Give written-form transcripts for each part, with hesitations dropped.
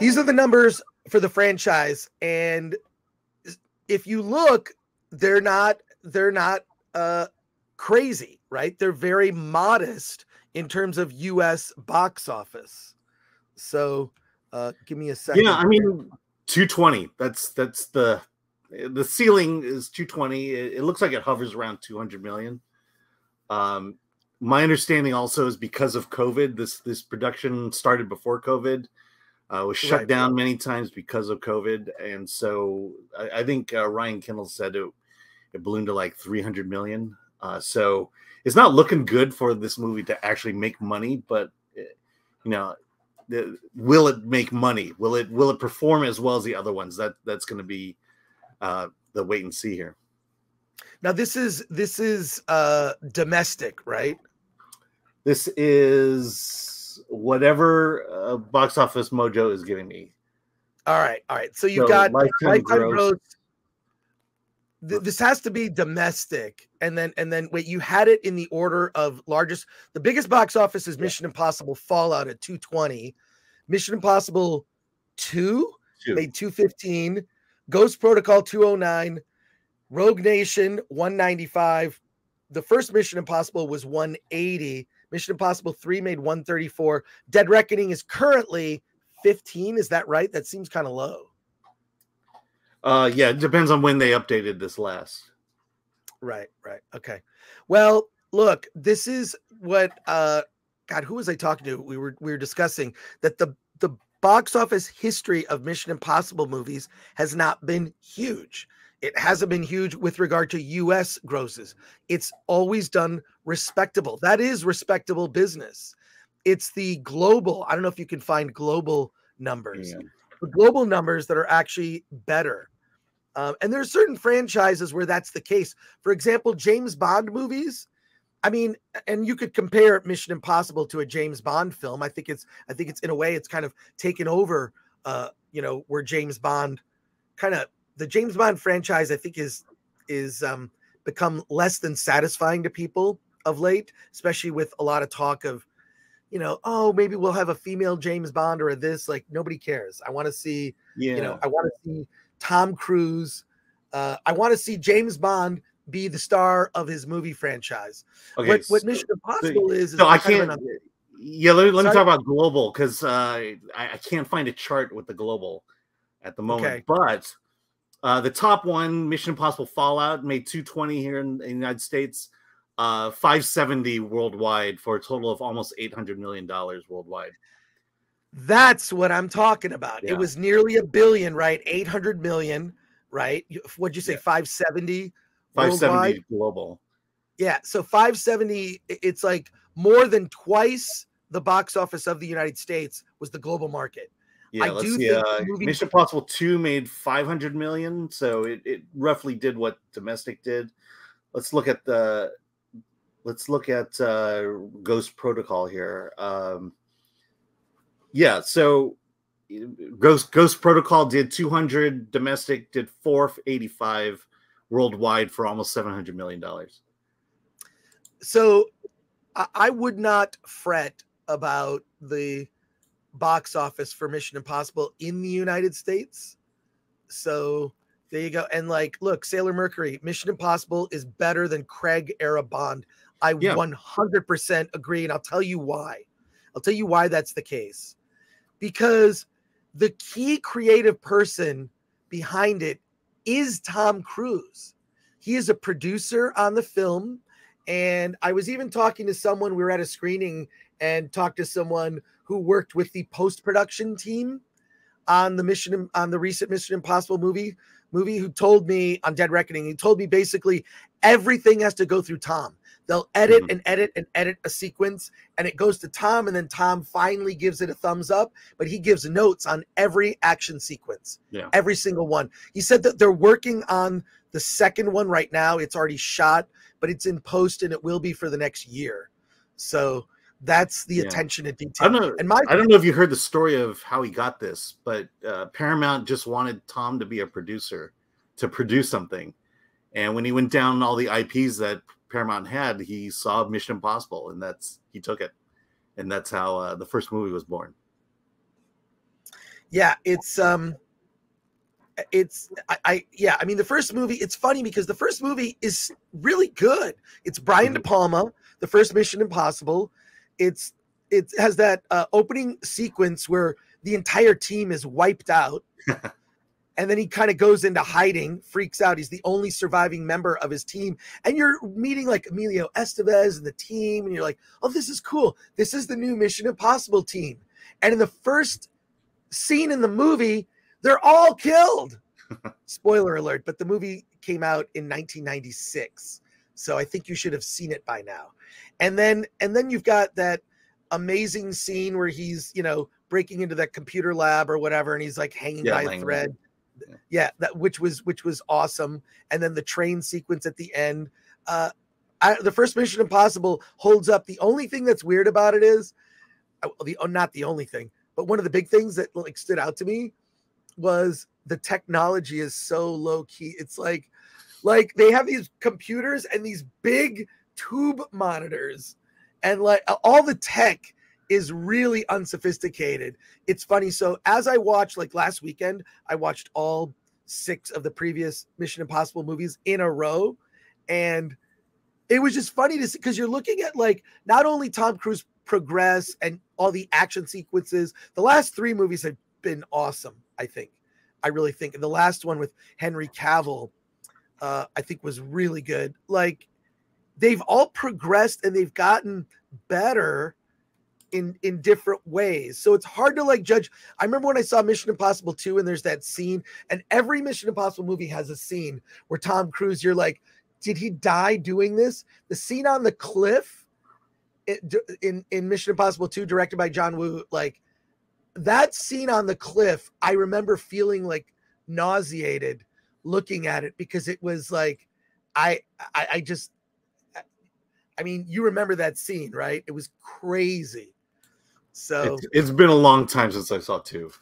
These are the numbers for the franchise, and if you look, they're not crazy, right? They're very modest in terms of U.S. box office. So, give me a second. Yeah, I mean, 220. That's the ceiling is 220. It looks like it hovers around 200 million. My understanding also is because of COVID, this production started before COVID. Was shut down many times because of COVID, and so I think Ryan Kindle said it ballooned to like 300 million. So it's not looking good for this movie to actually make money, but will it make money? Will it perform as well as the other ones? That's going to be the wait and see here. Now this is domestic, right? This is whatever Box Office Mojo is giving me. All right. So you've got lifetime gross. This has to be domestic, and then wait. You had it in the order of largest. The biggest box office is Mission Impossible Fallout at 220. Mission Impossible 2 made 215. Ghost Protocol 209. Rogue Nation 195. The first Mission Impossible was 180. Mission Impossible 3 made 134. Dead Reckoning is currently 15. Is that right? That seems kind of low. Yeah, it depends on when they updated this last. Right. Okay. Well, look, this is what God, who was I talking to? We were discussing that the box office history of Mission Impossible movies has not been huge. It hasn't been huge with regard to US grosses. It's always done respectable. That is respectable business. It's the global. I don't know if you can find global numbers. Yeah. The global numbers that are actually better. And there are certain franchises where that's the case. For example, James Bond movies. I mean, and you could compare Mission Impossible to a James Bond film. I think it's in a way it's kind of taken over, where James Bond the James Bond franchise, I think is become less than satisfying to people of late, especially with a lot of talk of, maybe we'll have a female James Bond or this. Like, nobody cares. I want to see, I want to see Tom Cruise. I want to see James Bond be the star of his movie franchise. Okay, what Mission Impossible is I can't. Let me talk about global, because I can't find a chart with the global at the moment. Okay. But the top one, Mission Impossible Fallout, made 220 here in the United States, 570 worldwide, for a total of almost $800 million worldwide. That's what I'm talking about. Yeah. It was nearly $1 billion, right? 800 million, right? What'd you say? 570? 570 worldwide? Global. Yeah. So 570, it's like more than twice the box office of the United States was the global market. Yeah, let's see. Mission Impossible 2 made 500 million, so it roughly did what domestic did. Let's look at Ghost Protocol here. So Ghost Protocol did 200, domestic did 485, worldwide for almost $700 million. So I would not fret about the box office for Mission Impossible in the United States. So there you go. And look, Sailor Mercury, Mission Impossible is better than Craig era Bond. I 100% agree. And I'll tell you why. That's the case. Because the key creative person behind it is Tom Cruise. He is a producer on the film. And I was even talking to someone, we were at a screening and talked to someone who worked with the post-production team on the recent Mission Impossible movie, who told me on Dead Reckoning, he told me basically everything has to go through Tom. They'll edit and edit and edit a sequence, and it goes to Tom, and then Tom finally gives it a thumbs up, but he gives notes on every action sequence, every single one. He said that they're working on the second one right now. It's already shot, but it's in post, and it will be for the next year. So that's the attention to detail. I don't know if you heard the story of how he got this, but Paramount just wanted Tom to be a producer, to produce something. And when he went down all the IPs that Paramount had, he saw Mission Impossible, and he took it. And that's how the first movie was born. Yeah, I mean, the first movie, it's funny because the first movie is really good. It's Brian De Palma, the first Mission Impossible. It has that opening sequence where the entire team is wiped out. And then he kind of goes into hiding, freaks out. He's the only surviving member of his team. And you're meeting like Emilio Estevez and the team. And you're like, oh, this is cool. This is the new Mission Impossible team. And in the first scene in the movie, they're all killed. Spoiler alert, but the movie came out in 1996. So I think you should have seen it by now. And then you've got that amazing scene where he's, breaking into that computer lab or whatever, and he's like hanging by a thread. Yeah, which was awesome. And then the train sequence at the end. The first Mission Impossible holds up. The only thing that's weird about it is, not the only thing, but one of the big things that like stood out to me was the technology is so low key. It's like they have these computers and these big tube monitors, and like all the tech is really unsophisticated. It's funny. So as I watched, like last weekend, I watched all 6 of the previous Mission Impossible movies in a row. And it was just funny to see, because you're looking at like not only Tom Cruise progress and all the action sequences. The last 3 movies have been awesome, I think. I really think. And the last one with Henry Cavill, I think was really good. Like they've all progressed and they've gotten better in different ways. So it's hard to like judge. I remember when I saw Mission Impossible 2 and there's that scene, and every Mission Impossible movie has a scene where Tom Cruise, you're like, did he die doing this? The scene on the cliff in Mission Impossible 2, directed by John Woo, like that scene on the cliff, I remember feeling like nauseated looking at it, because it was like, I mean, you remember that scene, right? It was crazy. So it's been a long time since I saw 2.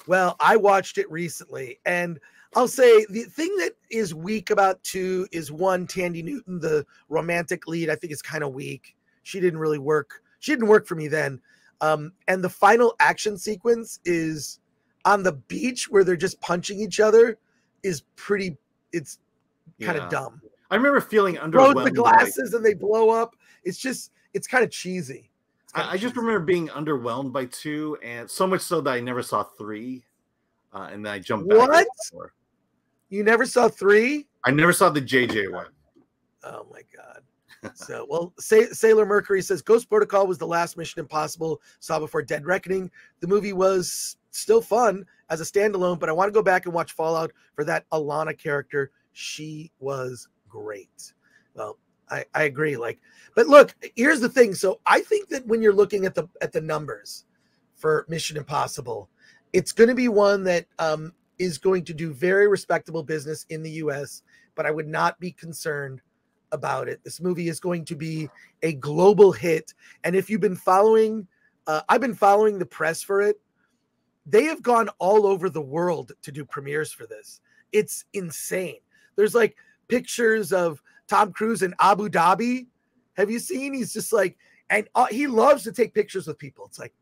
Well, I watched it recently, and I'll say the thing that is weak about 2 is, one, Tandy Newton, the romantic lead, I think is kind of weak. She didn't really work. She didn't work for me then. And the final action sequence is on the beach where they're just punching each other is pretty, it's kind of dumb. I remember feeling underwhelmed. Throw the glasses and they blow up. It's kind of cheesy. I just remember being underwhelmed by 2, and so much so that I never saw 3. And then I jumped back. What? You never saw 3? I never saw the JJ one. Oh my God. So, well, Sailor Mercury says Ghost Protocol was the last Mission Impossible saw before Dead Reckoning. The movie was still fun as a standalone, but I want to go back and watch Fallout for that Alana character. She was great. Well, I agree. Like, but look, here's the thing. So I think that when you're looking at the numbers for Mission Impossible, it's going to be one that is going to do very respectable business in the US, but I would not be concerned about it. This movie is going to be a global hit. And if you've been following, I've been following the press for it. They have gone all over the world to do premieres for this. It's insane. There's like pictures of Tom Cruise in Abu Dhabi. Have you seen? He's just like, and he loves to take pictures with people. It's like,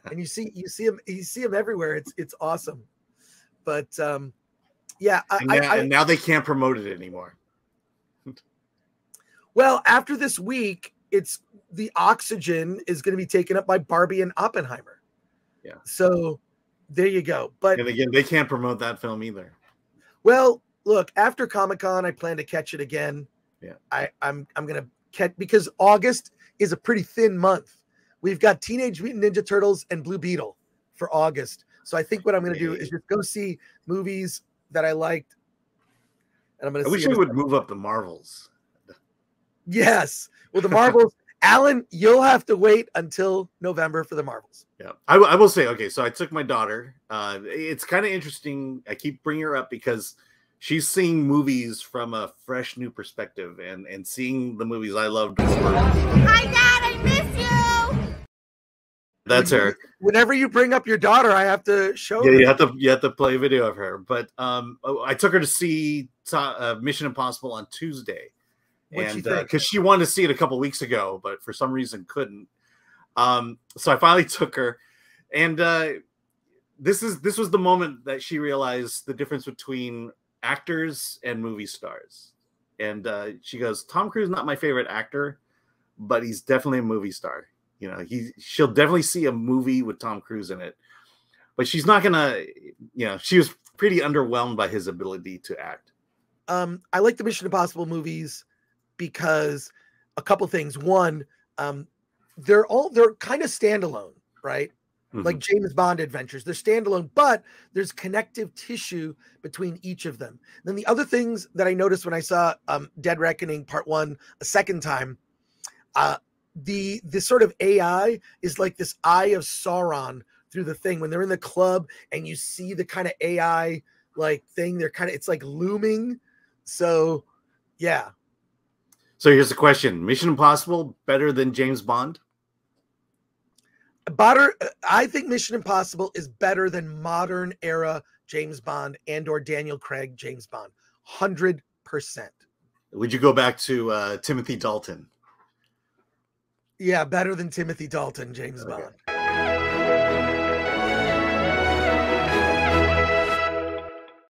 and you see him everywhere. It's awesome. But yeah, and now they can't promote it anymore. Well, after this week, it's the oxygen is going to be taken up by Barbie and Oppenheimer. Yeah. So there you go. But and again, they can't promote that film either. Well, look, after Comic-Con, I plan to catch it again. Yeah. I'm going to catch, because August is a pretty thin month. We've got Teenage Mutant Ninja Turtles and Blue Beetle for August. So I think what I'm going to do is just go see movies that I liked. And I'm going to. I wish they would move up the Marvels. Yes. Well, the Marvels, Alan, you'll have to wait until November for the Marvels. Yeah. I will say, okay, so I took my daughter. It's kind of interesting. I keep bringing her up because she's seeing movies from a fresh new perspective and seeing the movies I loved. Hi, Dad, I miss you. That's her. Whenever you bring up your daughter, I have to show her. Yeah, you have to play a video of her. But I took her to see Mission Impossible on Tuesday. And because she wanted to see it a couple weeks ago, but for some reason couldn't. So I finally took her, and this was the moment that she realized the difference between actors and movie stars. And she goes, Tom Cruise, not my favorite actor, but he's definitely a movie star. You know, she'll definitely see a movie with Tom Cruise in it, but she's not gonna, you know, she was pretty underwhelmed by his ability to act. I like the Mission Impossible movies because a couple things. One, they're kind of standalone, right? Mm-hmm. Like James Bond adventures, they're standalone, but there's connective tissue between each of them. And then the other things that I noticed when I saw Dead Reckoning Part 1 a second time, the sort of AI is like this eye of Sauron through the thing. When they're in the club and you see the kind of AI like thing, it's like looming. So yeah. So here's the question: Mission Impossible better than James Bond? I think Mission Impossible is better than modern era James Bond and or Daniel Craig James Bond. 100%. Would you go back to Timothy Dalton? Yeah, better than Timothy Dalton James Bond.